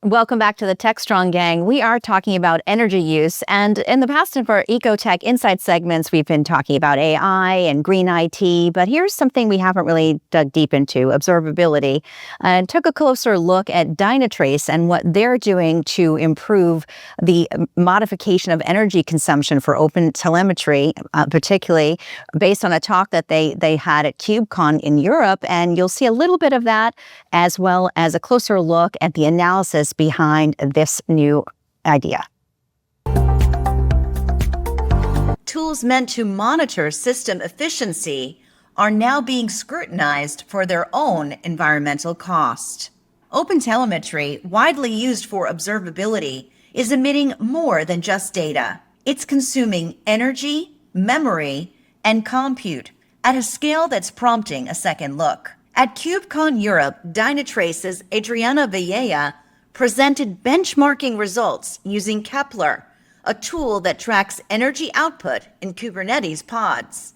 Welcome back to the Tech Strong Gang. We are talking about energy use. And in the past, of our Ecotech Insight segments, we've been talking about AI and green IT. But here's something we haven't really dug deep into, observability, and took a closer look at Dynatrace and what they're doing to improve the modification of energy consumption for OpenTelemetry, particularly based on a talk that they had at KubeCon in Europe. And you'll see a little bit of that, as well as a closer look at the analysis behind this new idea. Tools meant to monitor system efficiency are now being scrutinized for their own environmental cost. OpenTelemetry, widely used for observability, is emitting more than just data. It's consuming energy, memory, and compute at a scale that's prompting a second look. At KubeCon Europe, Dynatrace's Adriana Villella presented benchmarking results using Kepler, a tool that tracks energy output in Kubernetes pods.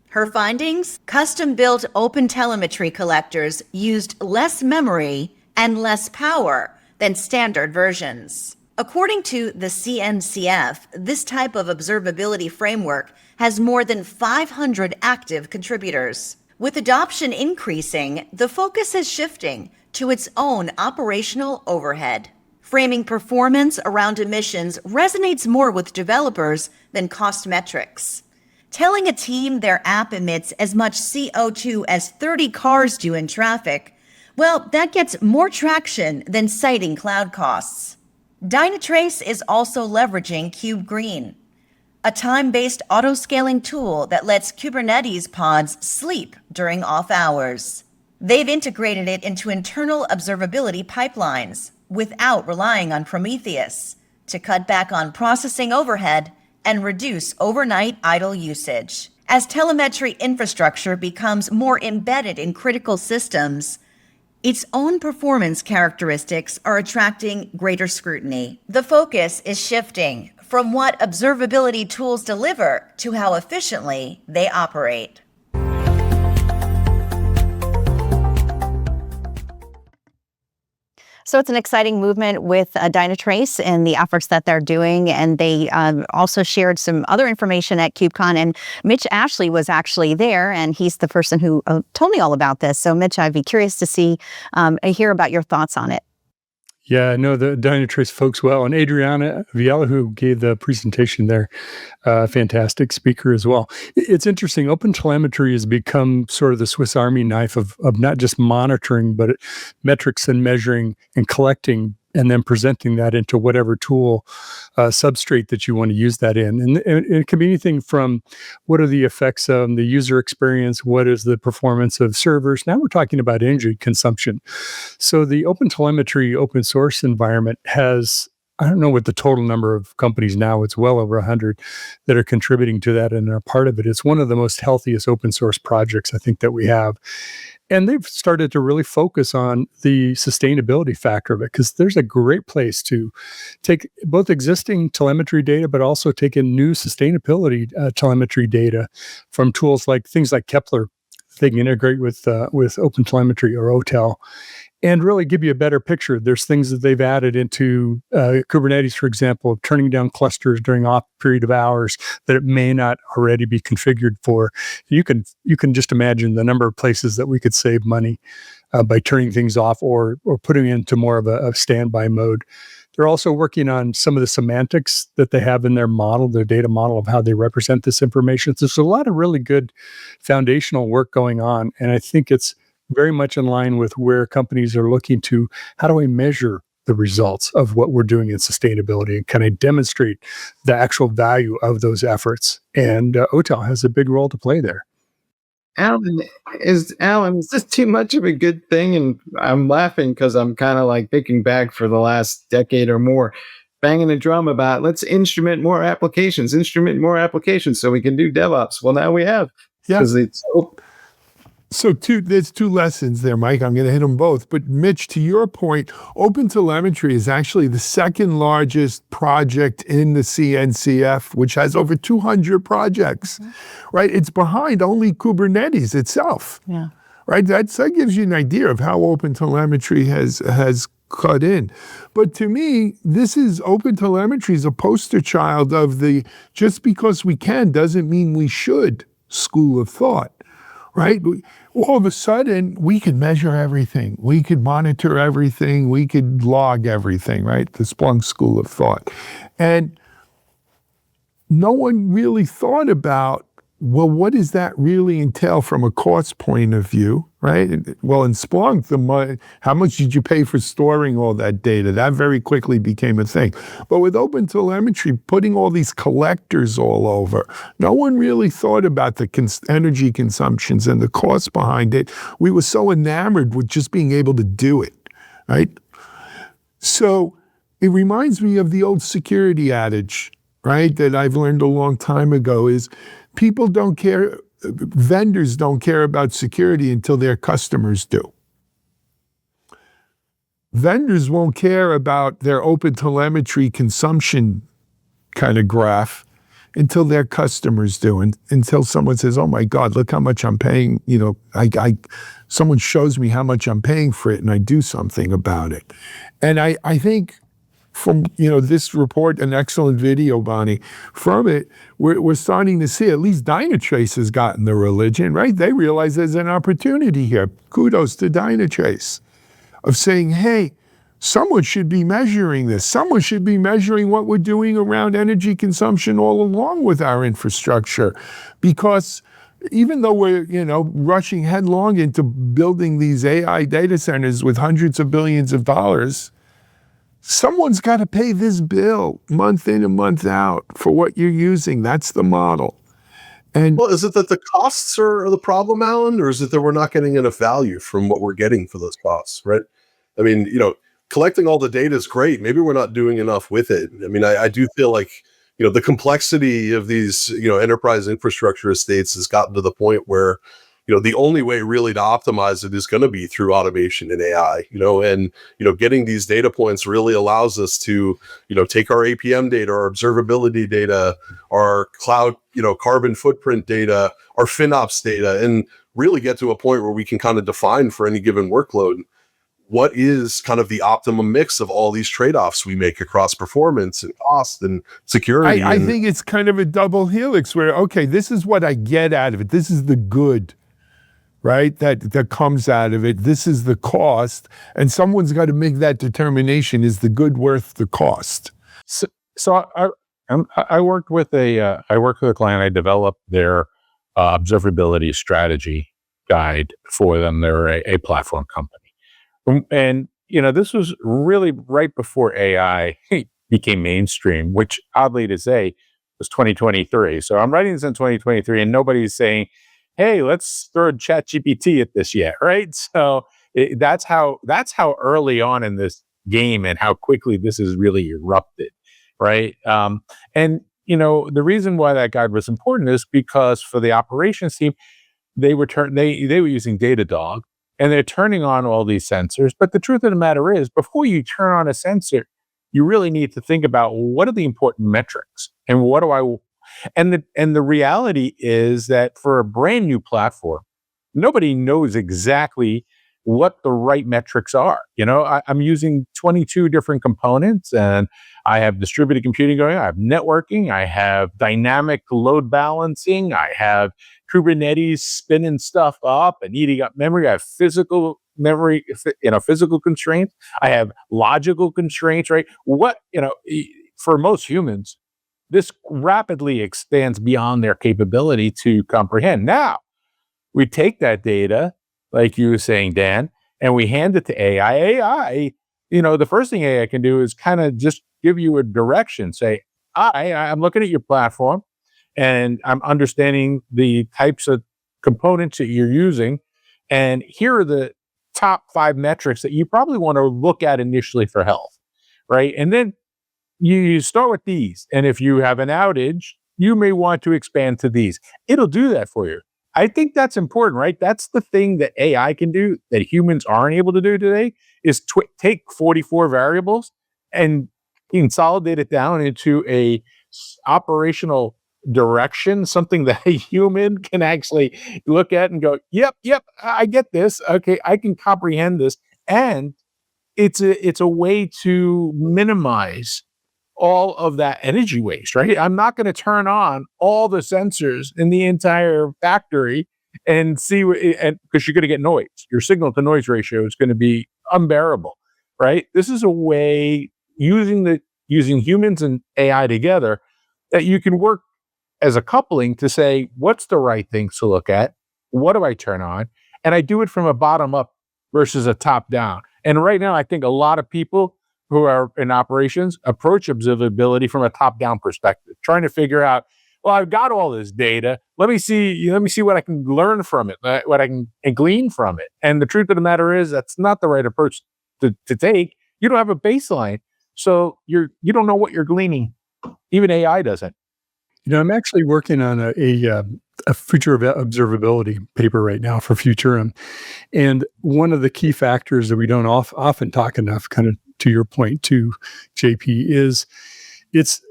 Her findings? Custom-built OpenTelemetry collectors used less memory and less power than standard versions. According to the CNCF, this type of observability framework has more than 500 active contributors. With adoption increasing, the focus is shifting to its own operational overhead. Framing performance around emissions resonates more with developers than cost metrics. Telling a team their app emits as much CO2 as 30 cars do in traffic, well, that gets more traction than citing cloud costs. Dynatrace is also leveraging KubeGreen, a time-based auto-scaling tool that lets Kubernetes pods sleep during off hours. They've integrated it into internal observability pipelines without relying on Prometheus to cut back on processing overhead and reduce overnight idle usage. As telemetry infrastructure becomes more embedded in critical systems, its own performance characteristics are attracting greater scrutiny. The focus is shifting from what observability tools deliver to how efficiently they operate. So it's an exciting movement with Dynatrace and the efforts that they're doing. And they also shared some other information at KubeCon. And Mitch Ashley was actually there, and he's the person who told me all about this. So Mitch, I'd be curious to hear about your thoughts on it. Yeah, I know the Dynatrace folks well. And Adriana Villella, who gave the presentation there, fantastic speaker as well. It's interesting. OpenTelemetry has become sort of the Swiss Army knife of not just monitoring, but metrics and measuring and collecting and then presenting that into whatever tool substrate that you want to use that in. And it can be anything from what are the effects of the user experience, what is the performance of servers. Now we're talking about energy consumption. So the OpenTelemetry open source environment has, I don't know what the total number of companies now, it's well over 100 that are contributing to that and are part of it. It's one of the most healthiest open source projects I think that we have. And they've started to really focus on the sustainability factor of it, because there's a great place to take both existing telemetry data, but also take in new sustainability telemetry data from tools like things like Kepler. They can integrate with OpenTelemetry or OTel and really give you a better picture. There's things that they've added into Kubernetes, for example, of turning down clusters during off period of hours that it may not already be configured for. You can just imagine the number of places that we could save money by turning things off or putting into more of a standby mode. They're also working on some of the semantics that they have in their model, their data model of how they represent this information. So there's a lot of really good foundational work going on, and I think it's very much in line with where companies are looking to, how do I measure the results of what we're doing in sustainability, and can I demonstrate the actual value of those efforts? And OTel has a big role to play there. Alan, is this too much of a good thing? And I'm laughing because I'm kind of like thinking back for the last decade or more, banging a drum about let's instrument more applications so we can do DevOps. Well, now we have. Yeah. So there's two lessons there, Mike. I'm going to hit them both. But Mitch, to your point, OpenTelemetry is actually the second largest project in the CNCF, which has over 200 projects, right? It's behind only Kubernetes itself. Yeah. Right? That gives you an idea of how OpenTelemetry has cut in. But to me, this is OpenTelemetry is a poster child of the just because we can doesn't mean we should school of thought, right? All of a sudden, we could measure everything. We could monitor everything. We could log everything, right? The Splunk school of thought. And no one really thought about, well, what does that really entail from a cost point of view, right? Well, in Splunk, how much did you pay for storing all that data? That very quickly became a thing. But with OpenTelemetry, putting all these collectors all over, no one really thought about the energy consumptions and the cost behind it. We were so enamored with just being able to do it, right? So it reminds me of the old security adage, right, that I've learned a long time ago is people don't care, vendors don't care about security until their customers do. Vendors won't care about their OpenTelemetry consumption kind of graph until their customers do, and until someone says, oh my God, look how much I'm paying, someone shows me how much I'm paying for it and I do something about it. And I think from this report, an excellent video, Bonnie, from it, we're starting to see at least Dynatrace has gotten the religion, right? They realize there's an opportunity here. Kudos to Dynatrace of saying, hey, someone should be measuring this. Someone should be measuring what we're doing around energy consumption all along with our infrastructure. Because even though we're, rushing headlong into building these AI data centers with hundreds of billions of dollars, someone's got to pay this bill month in and month out for what you're using. That's the model. And well, is it that the costs are the problem, Alan, or is it that we're not getting enough value from what we're getting for those costs, right? I mean, collecting all the data is great. Maybe we're not doing enough with it. I mean, I do feel like, the complexity of these, enterprise infrastructure estates has gotten to the point where, the only way really to optimize it is going to be through automation and AI, and, getting these data points really allows us to, take our APM data, our observability data, our cloud, carbon footprint data, our FinOps data, and really get to a point where we can kind of define for any given workload what is kind of the optimum mix of all these trade-offs we make across performance and cost and security. I think it's kind of a double helix where, okay, this is what I get out of it. This is the good, right? That comes out of it. This is the cost. And someone's got to make that determination. Is the good worth the cost? So I worked with a client. I developed their observability strategy guide for them. They're a platform company. And, this was really right before AI became mainstream, which oddly to say was 2023. So I'm writing this in 2023 and nobody's saying, hey, let's throw ChatGPT at this yet, right? So that's how early on in this game and how quickly this has really erupted, right? And, the reason why that guide was important is because for the operations team, they were using Datadog. And they're turning on all these sensors. But the truth of the matter is, before you turn on a sensor, you really need to think about what are the important metrics and what do I. And the reality is that for a brand new platform, nobody knows exactly what the right metrics are. I'm using 22 different components, and I have distributed computing going on. I have networking. I have dynamic load balancing. I have Kubernetes spinning stuff up and eating up memory. I have physical memory, physical constraints. I have logical constraints, right? For most humans, this rapidly expands beyond their capability to comprehend. Now, we take that data, like you were saying, Dan, and we hand it to AI. AI, the first thing AI can do is kind of just give you a direction. Say, I'm looking at your platform, and I'm understanding the types of components that you're using. And here are the top 5 metrics that you probably want to look at initially for health, right? And then you start with these. And if you have an outage, you may want to expand to these. It'll do that for you. I think that's important, right? That's the thing that AI can do that humans aren't able to do today is take 44 variables and consolidate it down into a operational direction, something that a human can actually look at and go, yep, I get this. Okay, I can comprehend this. And it's a way to minimize all of that energy waste, right? I'm not going to turn on all the sensors in the entire factory and see and because you're going to get noise. Your signal to noise ratio is going to be unbearable, right? This is a way using humans and AI together that you can work as a coupling to say, what's the right things to look at? What do I turn on? And I do it from a bottom up versus a top down. And right now, I think a lot of people who are in operations approach observability from a top down perspective, trying to figure out, well, I've got all this data. Let me see what I can learn from it, what I can glean from it. And the truth of the matter is that's not the right approach to take. You don't have a baseline. So you don't know what you're gleaning. Even AI doesn't. I'm actually working on a future of observability paper right now for Futurum. And one of the key factors that we don't often talk enough, kind of to your point too, JP, is it's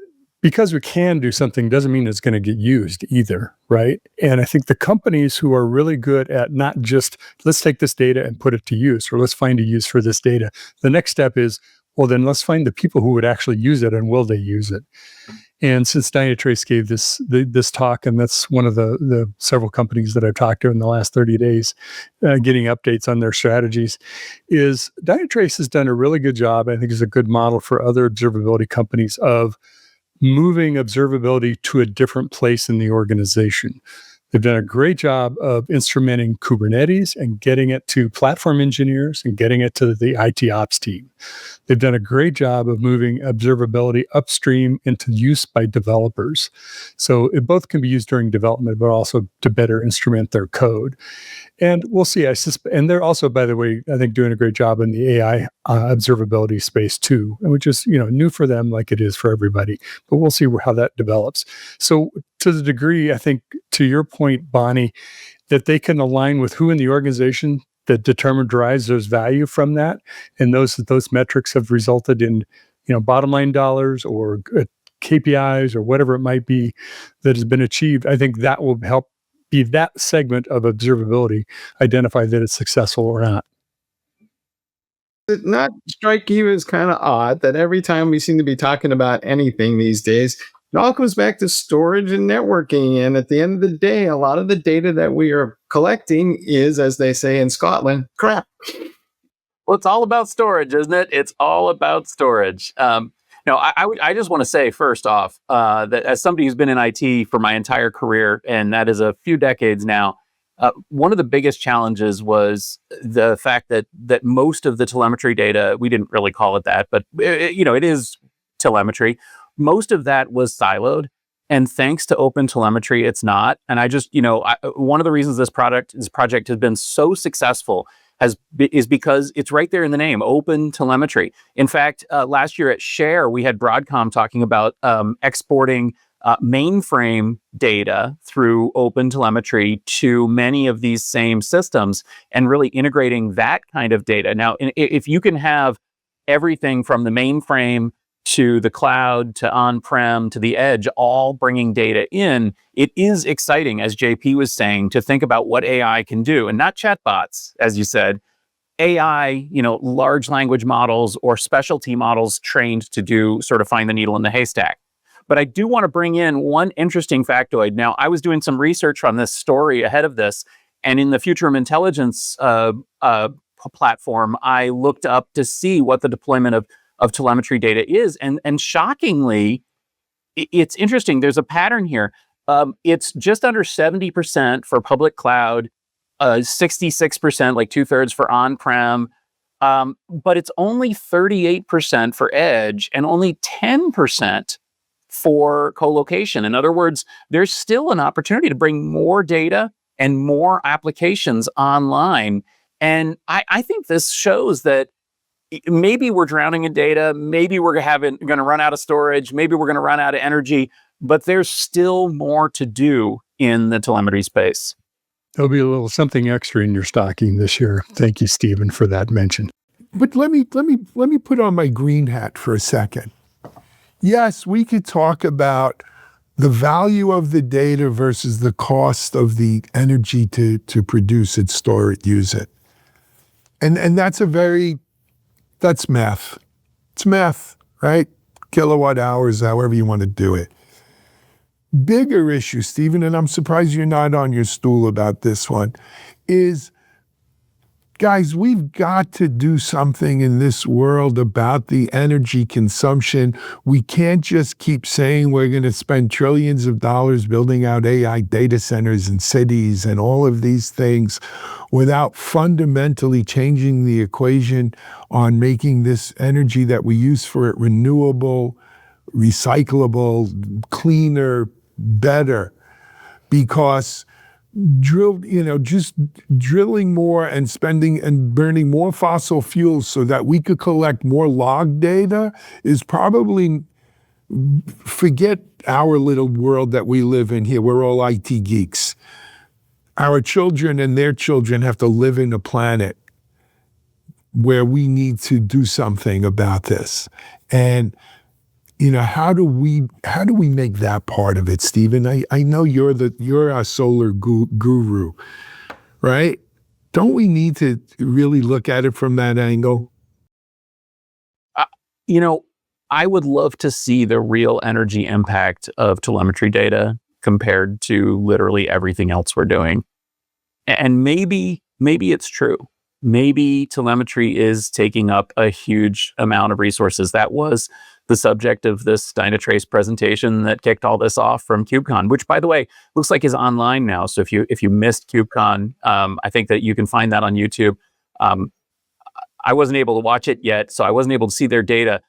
because we can do something doesn't mean it's going to get used either, right? And I think the companies who are really good at not just, let's take this data and put it to use, or let's find a use for this data. The next step is, well, then let's find the people who would actually use it and will they use it? And since Dynatrace gave this talk, and that's one of the several companies that I've talked to in the last 30 days, getting updates on their strategies, is Dynatrace has done a really good job. I think is a good model for other observability companies of moving observability to a different place in the organization. They've done a great job of instrumenting Kubernetes and getting it to platform engineers and getting it to the IT ops team. They've done a great job of moving observability upstream into use by developers. So it both can be used during development, but also to better instrument their code. And we'll see. And they're also, by the way, I think doing a great job in the AI observability space too, which is new for them, like it is for everybody. But we'll see how that develops. So to the degree, I think, to your point, Bonnie, that they can align with who in the organization that drives those value from that, and those metrics have resulted in bottom line dollars or KPIs or whatever it might be that has been achieved. I think that will help be that segment of observability identify that it's successful or not. Does it not strike you as kind of odd that every time we seem to be talking about anything these days, it all comes back to storage and networking? And at the end of the day, a lot of the data that we are collecting is, as they say in Scotland, crap. Well, it's all about storage, isn't it? It's all about storage. I just want to say first off that as somebody who's been in IT for my entire career, and that is a few decades now, one of the biggest challenges was the fact that most of the telemetry data, we didn't really call it that, but it is telemetry. Most of that was siloed, and thanks to OpenTelemetry, it's not. And I just, one of the reasons this project has been so successful is because it's right there in the name, OpenTelemetry. In fact, last year at Share, we had Broadcom talking about exporting mainframe data through OpenTelemetry to many of these same systems and really integrating that kind of data. Now, if you can have everything from the mainframe to the cloud, to on-prem, to the edge, all bringing data in, it is exciting, as JP was saying, to think about what AI can do. And not chatbots, as you said, AI, large language models or specialty models trained to do sort of find the needle in the haystack. But I do want to bring in one interesting factoid. Now, I was doing some research on this story ahead of this, and in the Futurum Intelligence platform, I looked up to see what the deployment of telemetry data is. And shockingly, it's interesting. There's a pattern here. It's just under 70% for public cloud, 66%, like 2/3 for on-prem. But it's only 38% for edge and only 10% for co-location. In other words, there's still an opportunity to bring more data and more applications online. And I think this shows that maybe we're drowning in data, maybe we're going to run out of storage, maybe we're going to run out of energy, but there's still more to do in the telemetry space. There'll be a little something extra in your stocking this year. Thank you, Stephen, for that mention. But let me put on my green hat for a second. Yes, we could talk about the value of the data versus the cost of the energy to produce it, store it, use it. And that's a very That's math. It's math, right? Kilowatt hours, however you want to do it. Bigger issue, Stephen, and I'm surprised you're not on your stool about this one, is, guys, we've got to do something in this world about the energy consumption. We can't just keep saying we're going to spend trillions of dollars building out AI data centers and cities and all of these things without fundamentally changing the equation on making this energy that we use for it renewable, recyclable, cleaner, better. Because just drilling more and spending and burning more fossil fuels so that we could collect more log data is probably, forget our little world that we live in here. We're all IT geeks. Our children and their children have to live in a planet where we need to do something about this. And how do we make that part of it, Stephen? I know you're our solar guru, right? Don't we need to really look at it from that angle? I would love to see the real energy impact of telemetry data compared to literally everything else we're doing. And maybe it's true. Maybe telemetry is taking up a huge amount of resources. That was the subject of this Dynatrace presentation that kicked all this off from KubeCon, which, by the way, looks like is online now. So if you missed KubeCon, I think that you can find that on YouTube. I wasn't able to watch it yet, so I wasn't able to see their data.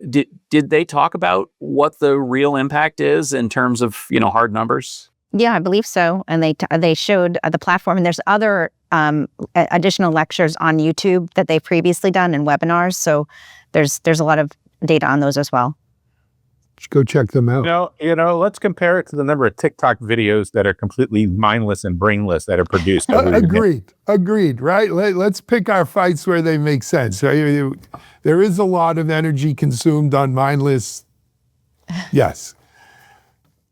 Did they talk about what the real impact is in terms of hard numbers? Yeah, I believe so. And they showed the platform, and there's other additional lectures on YouTube that they've previously done and webinars. So there's a lot of data on those as well. Go check them out. Let's compare it to the number of TikTok videos that are completely mindless and brainless that are produced. Agreed, right? Let's pick our fights where they make sense. Right? There is a lot of energy consumed on mindless. Yes.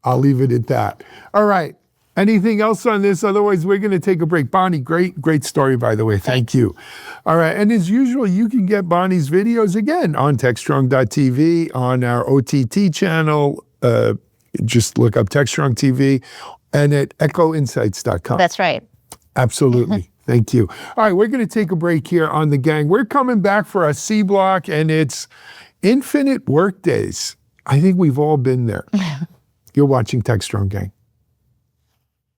I'll leave it at that. All right. Anything else on this? Otherwise, we're going to take a break. Bonnie, great story, by the way. Thank you. All right. And as usual, you can get Bonnie's videos again on TechStrong.tv, on our OTT channel. Just look up TechStrong TV, and at echoinsights.com. That's right. Absolutely. Thank you. All right. We're going to take a break here on The Gang. We're coming back for our C block, and it's infinite work days. I think we've all been there. You're watching TechStrong, gang.